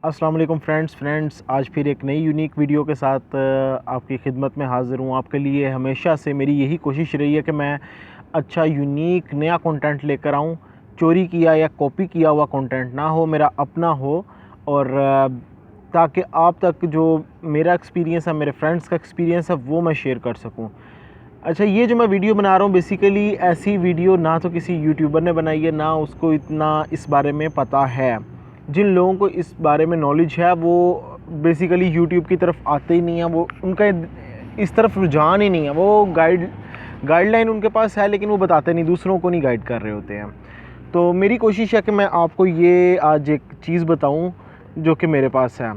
अस्सलाम वालेकुम फ्रेंड्स आज फिर एक नई यूनिक वीडियो के साथ आपकी खिदमत में हाज़िर हूँ। आपके लिए हमेशा से मेरी यही कोशिश रही है कि मैं अच्छा यूनिक नया कंटेंट लेकर आऊँ। चोरी किया या कॉपी किया हुआ कंटेंट ना हो, मेरा अपना हो, और ताकि आप तक जो मेरा एक्सपीरियंस है, मेरे फ्रेंड्स का एक्सपीरियंस है, वो मैं शेयर कर सकूँ। अच्छा, ये जो मैं वीडियो बना रहा हूँ बेसिकली ऐसी वीडियो ना तो किसी यूट्यूबर ने बनाई है, ना उसको इतना इस बारे में पता है। जिन लोगों को इस बारे में नॉलेज है वो बेसिकली यूट्यूब की तरफ आते ही नहीं है, वो उनका इस तरफ रुझान ही नहीं है। वो गाइडलाइन उनके पास है लेकिन वो बताते नहीं, दूसरों को नहीं गाइड कर रहे होते हैं। तो मेरी कोशिश है कि मैं आपको ये आज एक चीज़ बताऊं जो कि मेरे पास है।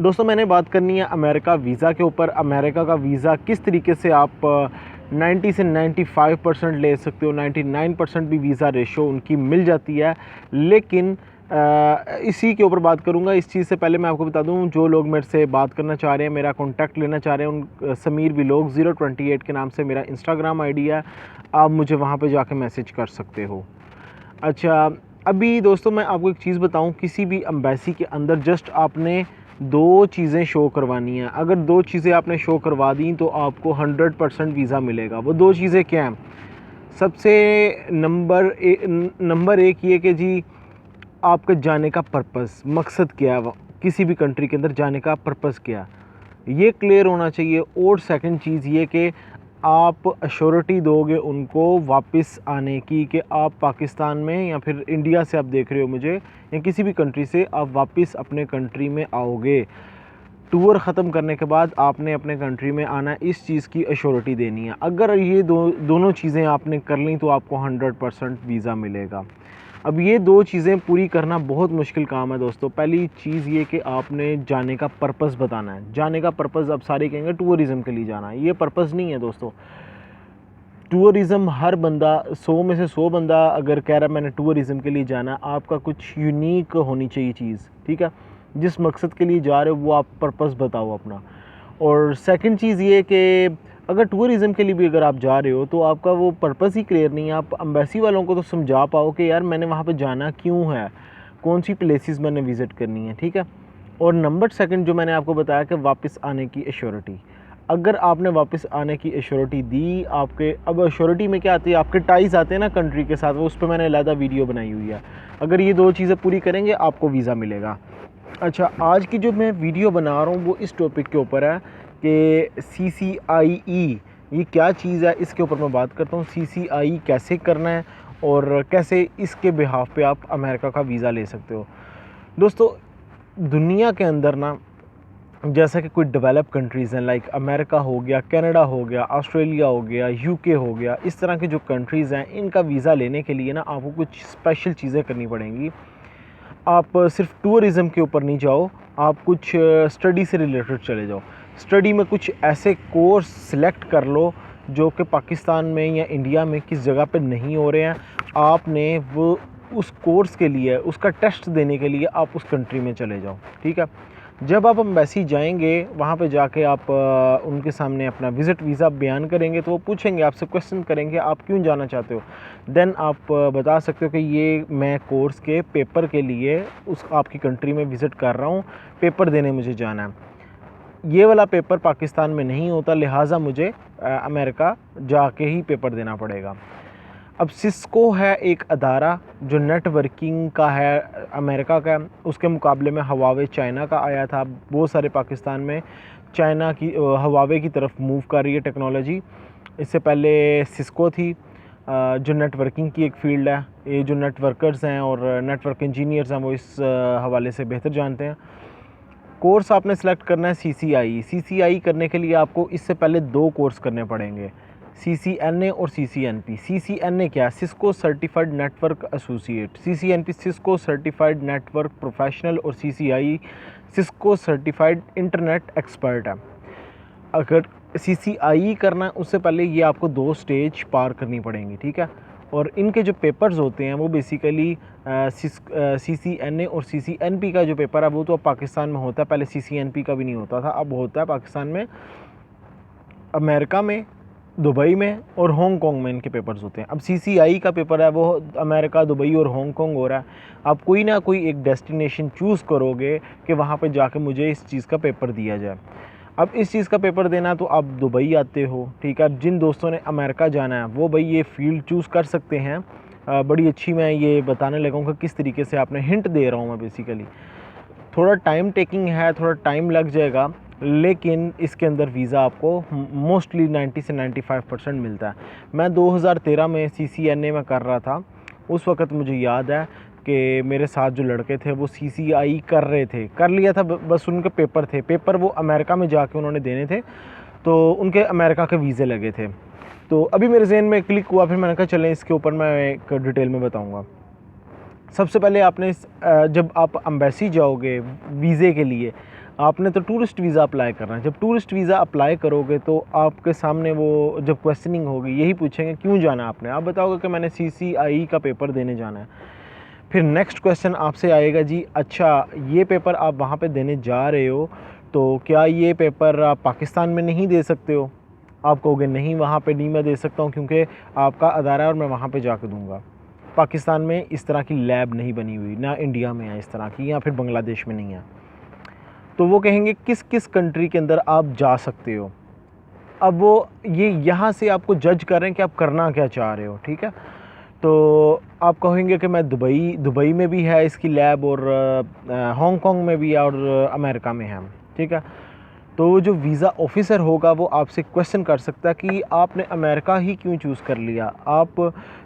दोस्तों, मैंने बात करनी है अमेरिका वीज़ा के ऊपर। अमेरिका का वीज़ा किस तरीके से आप 90 से 95% ले सकते हो, 99% भी वीज़ा रेशो उनकी मिल जाती है। लेकिन इसी के ऊपर बात करूंगा। इस चीज़ से पहले मैं आपको बता दूं, जो लोग मेरे से बात करना चाह रहे हैं, मेरा कॉन्टैक्ट लेना चाह रहे हैं, उन समीर व्लॉग 028 के नाम से मेरा इंस्टाग्राम आईडी है। आप मुझे वहां पे जाके मैसेज कर सकते हो। अच्छा, अभी दोस्तों मैं आपको एक चीज़ बताऊं, किसी भी एम्बेसी के अंदर जस्ट आपने दो चीज़ें शो करवानी है। अगर दो चीज़ें आपने शो करवा दी तो आपको 100% वीज़ा मिलेगा। वो दो चीज़ें क्या हैं? सबसे नंबर एक ये कि जी, आपका जाने का पर्पस, मकसद क्या है, किसी भी कंट्री के अंदर जाने का पर्पस क्या है, ये क्लियर होना चाहिए। और सेकंड चीज़ ये कि आप अश्योरिटी दोगे उनको वापस आने की, कि आप पाकिस्तान में या फिर इंडिया से आप देख रहे हो मुझे, या किसी भी कंट्री से आप वापस अपने कंट्री में आओगे। टूर ख़त्म करने के बाद आपने अपने कंट्री में आना है, इस चीज़ की अश्योरिटी देनी है। अगर ये दोनों चीज़ें आपने कर ली तो आपको 100% वीज़ा मिलेगा। अब ये दो चीज़ें पूरी करना बहुत मुश्किल काम है दोस्तों। पहली चीज़ ये कि आपने जाने का पर्पस बताना है। जाने का पर्पस अब सारे कहेंगे टूरिज़म के लिए जाना है, ये पर्पस नहीं है दोस्तों। टूरिज़म हर बंदा, 100 में से 100 बंदा अगर कह रहा है मैंने टूरिज़म के लिए जाना है, आपका कुछ यूनिक होनी चाहिए चीज़, ठीक है। जिस मकसद के लिए जा रहे हो वो आप पर्पस बताओ अपना। और सेकंड चीज़ ये कि अगर टूरिज़म के लिए भी अगर आप जा रहे हो तो आपका वो पर्पस ही क्लियर नहीं है। आप एम्बेसी वालों को तो समझा पाओ कि यार मैंने वहाँ पे जाना क्यों है, कौन सी प्लेसेस मैंने विज़िट करनी है, ठीक है। और नंबर सेकंड जो मैंने आपको बताया कि वापस आने की एश्योरिटी। अगर आपने वापस आने की एश्योरिटी दी, आपके अब एश्योरिटी में क्या आती है, आपके टाइज आते हैं ना कंट्री के साथ, वो उस पर मैंने अलग वीडियो बनाई हुई है। अगर ये दो चीज़ें पूरी करेंगे आपको वीज़ा मिलेगा। अच्छा, आज की जो मैं वीडियो बना रहा हूँ वो इस टॉपिक के ऊपर है कि CCIE ये क्या चीज़ है, इसके ऊपर मैं बात करता हूँ। CCIE कैसे करना है और कैसे इसके बिहाफ पे आप अमेरिका का वीज़ा ले सकते हो। दोस्तों, दुनिया के अंदर ना, जैसा कि कोई डेवलप कंट्रीज़ हैं, लाइक अमेरिका हो गया, कनाडा हो गया, ऑस्ट्रेलिया हो गया, UK हो गया, इस तरह के जो कंट्रीज़ हैं, इनका वीज़ा लेने के लिए ना आपको कुछ स्पेशल चीज़ें करनी पड़ेंगी। आप सिर्फ टूरिज़म के ऊपर नहीं जाओ, आप कुछ स्टडी से रिलेटेड चले जाओ। स्टडी में कुछ ऐसे कोर्स सिलेक्ट कर लो जो कि पाकिस्तान में या इंडिया में किस जगह पे नहीं हो रहे हैं। आपने वो उस कोर्स के लिए, उसका टेस्ट देने के लिए आप उस कंट्री में चले जाओ, ठीक है। जब आप एम्बेसी जाएंगे, वहाँ पे जाके आप उनके सामने अपना विज़िट वीज़ा बयान करेंगे तो वो पूछेंगे, आपसे क्वेश्चन करेंगे आप क्यों जाना चाहते हो। देन आप बता सकते हो कि ये मैं कोर्स के पेपर के लिए उस आपकी कंट्री में विज़िट कर रहा हूँ, पेपर देने मुझे जाना है। ये वाला पेपर पाकिस्तान में नहीं होता, लिहाजा मुझे अमेरिका जाके ही पेपर देना पड़ेगा। अब सिस्को है एक अदारा जो नेटवर्किंग का है, अमेरिका का। उसके मुकाबले में हवावे चाइना का आया था। बहुत सारे पाकिस्तान में चाइना की, हवावे की तरफ मूव कर रही है टेक्नोलॉजी। इससे पहले सिस्को थी जो नेटवर्किंग की एक फील्ड है। ये जो नेटवर्कर्स हैं और नेटवर्क इंजीनियर्स हैं वो इस हवाले से बेहतर जानते हैं। कोर्स आपने सेलेक्ट करना है CCIE करने के लिए आपको इससे पहले दो कोर्स करने पड़ेंगे, CCNA और CCNP। CCNA क्या है? Cisco certified network associate. CCNP Cisco certified network professional और CCIE Cisco certified internet expert है। अगर CCIE करना है उससे पहले ये आपको दो स्टेज पार करनी पड़ेंगी, ठीक है। और इनके जो पेपर्स होते हैं वो बेसिकली CCNA और CCNP का जो पेपर है वो तो अब पाकिस्तान में होता है, पहले CCNP का भी नहीं होता था, अब होता है पाकिस्तान में। अमेरिका में दुबई में और हांगकांग में इनके पेपर्स होते हैं। अब CCI का पेपर है वो अमेरिका, दुबई और हांगकांग हो रहा है। आप कोई ना कोई एक डेस्टिनेशन चूज़ करोगे कि वहाँ पे जाके मुझे इस चीज़ का पेपर दिया जाए। अब इस चीज़ का पेपर देना तो आप दुबई आते हो, ठीक है। अब जिन दोस्तों ने अमेरिका जाना है वो भाई ये फील्ड चूज़ कर सकते हैं। बड़ी अच्छी मैं ये बताने लगा हूँ कि किस तरीके से आपने हिंट दे रहा हूँ मैं बेसिकली। थोड़ा टाइम टेकिंग है, थोड़ा टाइम लग जाएगा, लेकिन इसके अंदर वीज़ा आपको मोस्टली 90 से 95% मिलता है। मैं 2013 में CCNA में कर रहा था। उस वक़्त मुझे याद है कि मेरे साथ जो लड़के थे वो CCI कर रहे थे, कर लिया था, बस उनके पेपर थे। पेपर वो अमेरिका में जाके उन्होंने देने थे, तो उनके अमेरिका के वीज़े लगे थे। तो अभी मेरे ज़हन में क्लिक हुआ, फिर मैंने कहा चलें इसके ऊपर मैं एक डिटेल में बताऊँगा। सबसे पहले आपने जब आप एम्बेसी जाओगे वीज़े के लिए, आपने तो टूरिस्ट वीज़ा अप्लाई करना है। जब टूरिस्ट वीज़ा अप्लाई करोगे तो आपके सामने वो जब क्वेश्चनिंग होगी यही पूछेंगे क्यों जाना आपने। आप बताओगे कि मैंने CCI का पेपर देने जाना है। फिर नेक्स्ट क्वेश्चन आपसे आएगा, जी अच्छा ये पेपर आप वहाँ पे देने जा रहे हो तो क्या ये पेपर आप पाकिस्तान में नहीं दे सकते हो? आप कहोगे नहीं, वहाँ पे नहीं मैं दे सकता हूँ क्योंकि आपका अदारा है और मैं वहाँ पे जाके दूँगा। पाकिस्तान में इस तरह की लैब नहीं बनी हुई, ना इंडिया में है इस तरह की, या फिर बांग्लादेश में नहीं है। तो वो कहेंगे किस किस कंट्री के अंदर आप जा सकते हो। अब वो ये यहाँ से आपको जज कर रहे हैं कि आप करना क्या चाह रहे हो, ठीक है। तो आप कहेंगे कि मैं दुबई में भी है इसकी लैब, और हांगकांग में भी है, और अमेरिका में है, ठीक है। तो जो वीज़ा ऑफिसर होगा वो आपसे क्वेश्चन कर सकता है कि आपने अमेरिका ही क्यों चूज़ कर लिया, आप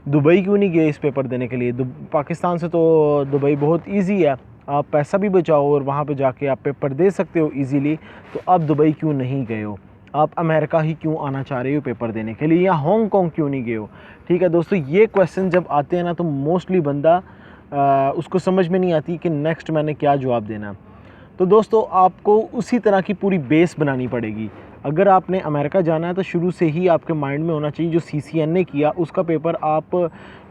दुबई क्यों नहीं गए इस पेपर देने के लिए। पाकिस्तान से तो दुबई बहुत इजी है, आप पैसा भी बचाओ और वहाँ पे जाके आप पेपर दे सकते हो इजीली, तो आप दुबई क्यों नहीं गए हो, आप अमेरिका ही क्यों आना चाह रहे हो पेपर देने के लिए, या हांगकांग क्यों नहीं गए हो, ठीक है। दोस्तों ये क्वेश्चन जब आते हैं ना तो मोस्टली बंदा उसको समझ में नहीं आती कि नेक्स्ट मैंने क्या जवाब देना। तो दोस्तों आपको उसी तरह की पूरी बेस बनानी पड़ेगी। अगर आपने अमेरिका जाना है तो शुरू से ही आपके माइंड में होना चाहिए जो CCNA किया उसका पेपर आप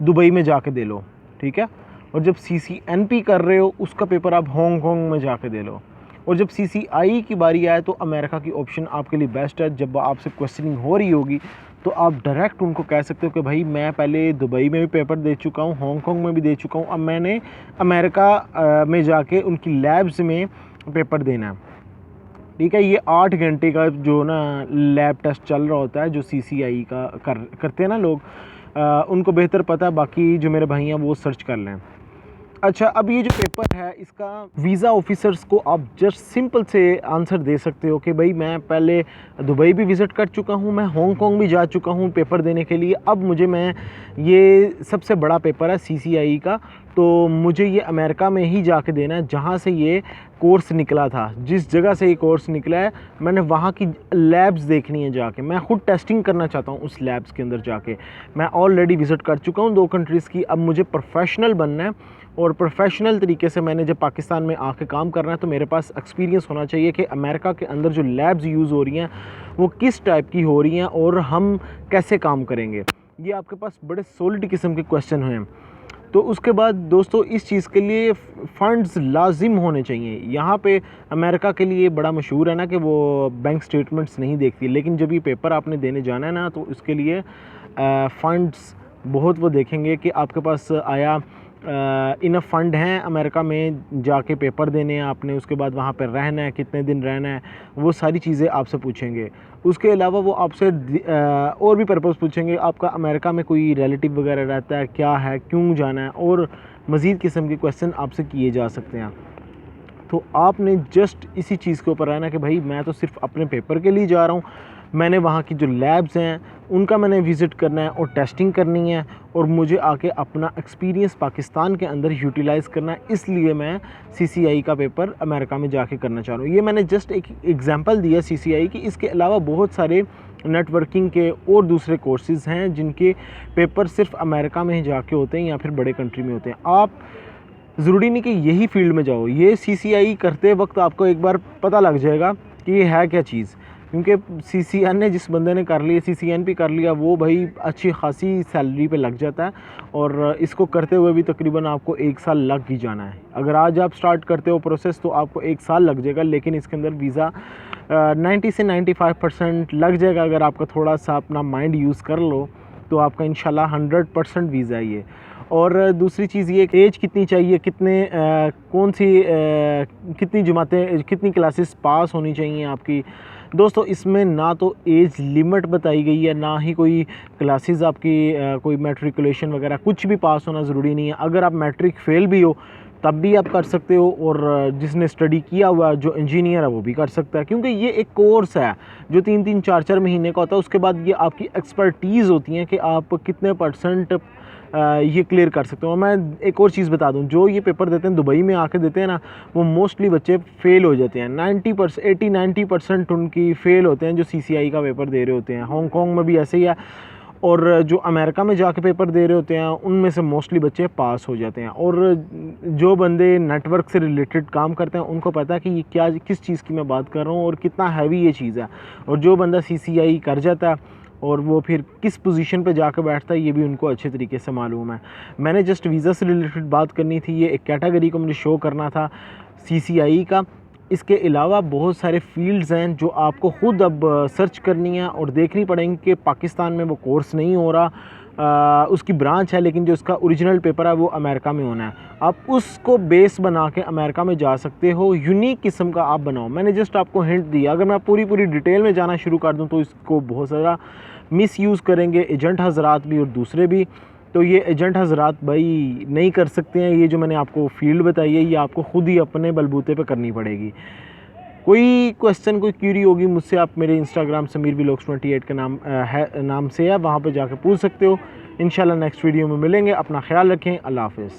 दुबई में जाके दे लो, ठीक है। और जब CCNP कर रहे हो उसका पेपर आप हांगकांग में जाके दे लो। और जब CCI की बारी आए तो अमेरिका की ऑप्शन आपके लिए बेस्ट है। जब आपसे क्वेश्चनिंग हो रही होगी तो आप डायरेक्ट उनको कह सकते हो कि भाई मैं पहले दुबई में भी पेपर दे चुका हूँ, हांगकांग में भी दे चुका हूँ, अब मैंने अमेरिका में जाके उनकी लैब्स में पेपर देना है, ठीक है। ये 8 घंटे का जो ना लैब टेस्ट चल रहा होता है जो CCI का करते हैं ना लोग, उनको बेहतर पता है, बाकी जो मेरे भाई हैं वो सर्च कर लें। अच्छा, अब ये जो पेपर है इसका वीज़ा ऑफिसर्स को आप जस्ट सिंपल से आंसर दे सकते हो कि भाई मैं पहले दुबई भी विज़िट कर चुका हूँ, मैं हांगकांग भी जा चुका हूँ पेपर देने के लिए, अब मुझे मैं ये सबसे बड़ा पेपर है CCI का, तो मुझे ये अमेरिका में ही जाके देना है जहाँ से ये कोर्स निकला था। जिस जगह से ये कोर्स निकला है मैंने वहाँ की लैब्स देखनी है जाके, मैं ख़ुद टेस्टिंग करना चाहता हूँ उस लैब्स के अंदर जाके। मैं ऑलरेडी विज़िट कर चुका हूँ 2 कंट्रीज़ की, अब मुझे प्रोफेशनल बनना है, और प्रोफेशनल तरीके से मैंने जब पाकिस्तान में आके काम करना है तो मेरे पास एक्सपीरियंस होना चाहिए कि अमेरिका के अंदर जो लैब्स यूज़ हो रही हैं वो किस टाइप की हो रही हैं और हम कैसे काम करेंगे। ये आपके पास बड़े सॉलिड किस्म के क्वेश्चन हैं। तो उसके बाद दोस्तों इस चीज़ के लिए फ़ंड्स लाजिम होने चाहिए। यहाँ पे अमेरिका के लिए बड़ा मशहूर है ना कि वो बैंक स्टेटमेंट्स नहीं देखती, लेकिन जब ये पेपर आपने देने जाना है ना तो इसके लिए फ़ंड्स बहुत वो देखेंगे कि आपके पास आया इनफ फ़ंड हैं अमेरिका में जाके पेपर देने हैं आपने, उसके बाद वहाँ पर रहना है, कितने दिन रहना है, वो सारी चीज़ें आपसे पूछेंगे। उसके अलावा वो आपसे और भी पर्पज़ पूछेंगे, आपका अमेरिका में कोई रिलेटिव वगैरह रहता है, क्या है, क्यों जाना है, और मज़ीद किस्म के क्वेश्चन आपसे किए जा सकते हैं। तो आपने जस्ट इसी चीज़ के ऊपर रहना कि भाई मैं तो सिर्फ अपने पेपर के लिए जा रहा हूँ, मैंने वहाँ की जो लैब्स हैं उनका मैंने विज़िट करना है और टेस्टिंग करनी है, और मुझे आके अपना एक्सपीरियंस पाकिस्तान के अंदर यूटिलाइज़ करना है, इसलिए मैं CCI का पेपर अमेरिका में जाके करना चाह रहा हूँ। ये मैंने जस्ट एक एग्जांपल दिया CCI की, इसके अलावा बहुत सारे नेटवर्किंग के और दूसरे कोर्सेज़ हैं जिनके पेपर सिर्फ अमेरिका में ही जाके होते हैं या फिर बड़े कंट्री में होते हैं। आप ज़रूरी नहीं कि यही फील्ड में जाओ, ये CCI करते वक्त आपको एक बार पता लग जाएगा कि ये है क्या चीज़, क्योंकि CCN ने जिस बंदे ने कर लिया, CCNP कर लिया, वो भाई अच्छी खासी सैलरी पे लग जाता है, और इसको करते हुए भी तकरीबन आपको 1 साल लग ही जाना है। अगर आज आप स्टार्ट करते हो प्रोसेस तो आपको 1 साल लग जाएगा, लेकिन इसके अंदर वीज़ा 90 से 95% लग जाएगा। अगर आपका थोड़ा सा अपना माइंड यूज़ कर लो तो आपका इंशाल्लाह 100% वीज़ा ही है। और दूसरी चीज़ ये कि एज कितनी चाहिए, कौन सी कितनी जमातें, कितनी क्लासेस पास होनी चाहिए आपकी। दोस्तों इसमें ना तो एज लिमिट बताई गई है, ना ही कोई क्लासेस आपकी कोई मैट्रिकुलेशन वगैरह कुछ भी पास होना ज़रूरी नहीं है। अगर आप मैट्रिक फ़ेल भी हो तब भी आप कर सकते हो, और जिसने स्टडी किया हुआ है, जो इंजीनियर है, वो भी कर सकता है, क्योंकि ये एक कोर्स है जो 3-3 4-4 महीने का होता है। उसके बाद ये आपकी एक्सपर्टीज़ होती है कि आप कितने % ये क्लियर कर सकते हो। मैं एक और चीज़ बता दूं, जो ये पेपर देते हैं दुबई में आके देते हैं ना, वो मोस्टली बच्चे फ़ेल हो जाते हैं। 80-90% उनकी फ़ेल होते हैं जो CCI का पेपर दे रहे होते हैं। हांगकॉन्ग में भी ऐसे ही है, और जो अमेरिका में जाके पेपर दे रहे होते हैं उनमें से मोस्टली बच्चे पास हो जाते हैं। और जो बंदे नेटवर्क से रिलेटेड काम करते हैं उनको पता है कि ये क्या, किस चीज़ की मैं बात कर रहा हूँ और कितना हैवी ये चीज़ है। और जो बंदा CCI कर जाता है और वो फिर किस पोजीशन पे जाकर बैठता है, ये भी उनको अच्छे तरीके से मालूम है। मैंने जस्ट वीज़ा से रिलेटेड बात करनी थी, ये एक कैटेगरी को मुझे शो करना था CCI का। इसके अलावा बहुत सारे फील्ड्स हैं जो आपको ख़ुद अब सर्च करनी है और देखनी पड़ेंगी कि पाकिस्तान में वो कोर्स नहीं हो रहा, उसकी ब्रांच है, लेकिन जो उसका ओरिजिनल पेपर है वो अमेरिका में होना है। आप उसको बेस बना के अमेरिका में जा सकते हो, यूनिक किस्म का आप बनाओ। मैंने जस्ट आपको हिंट दिया, अगर मैं पूरी डिटेल में जाना शुरू कर दूं तो इसको बहुत सारा मिसयूज़ करेंगे एजेंट हज़रात भी और दूसरे भी। तो ये एजेंट हज़रात भाई नहीं कर सकते हैं। ये जो मैंने आपको फील्ड बताई है ये आपको ख़ुद ही अपने बलबूते पे करनी पड़ेगी। कोई क्वेश्चन, कोई क्यूरी होगी मुझसे, आप मेरे इंस्टाग्राम समीर व्लॉग्स 28 के नाम से है, वहाँ पे जाकर पूछ सकते हो। इंशाल्लाह नेक्स्ट वीडियो में मिलेंगे। अपना ख्याल रखें। अल्लाह हाफ़िज़।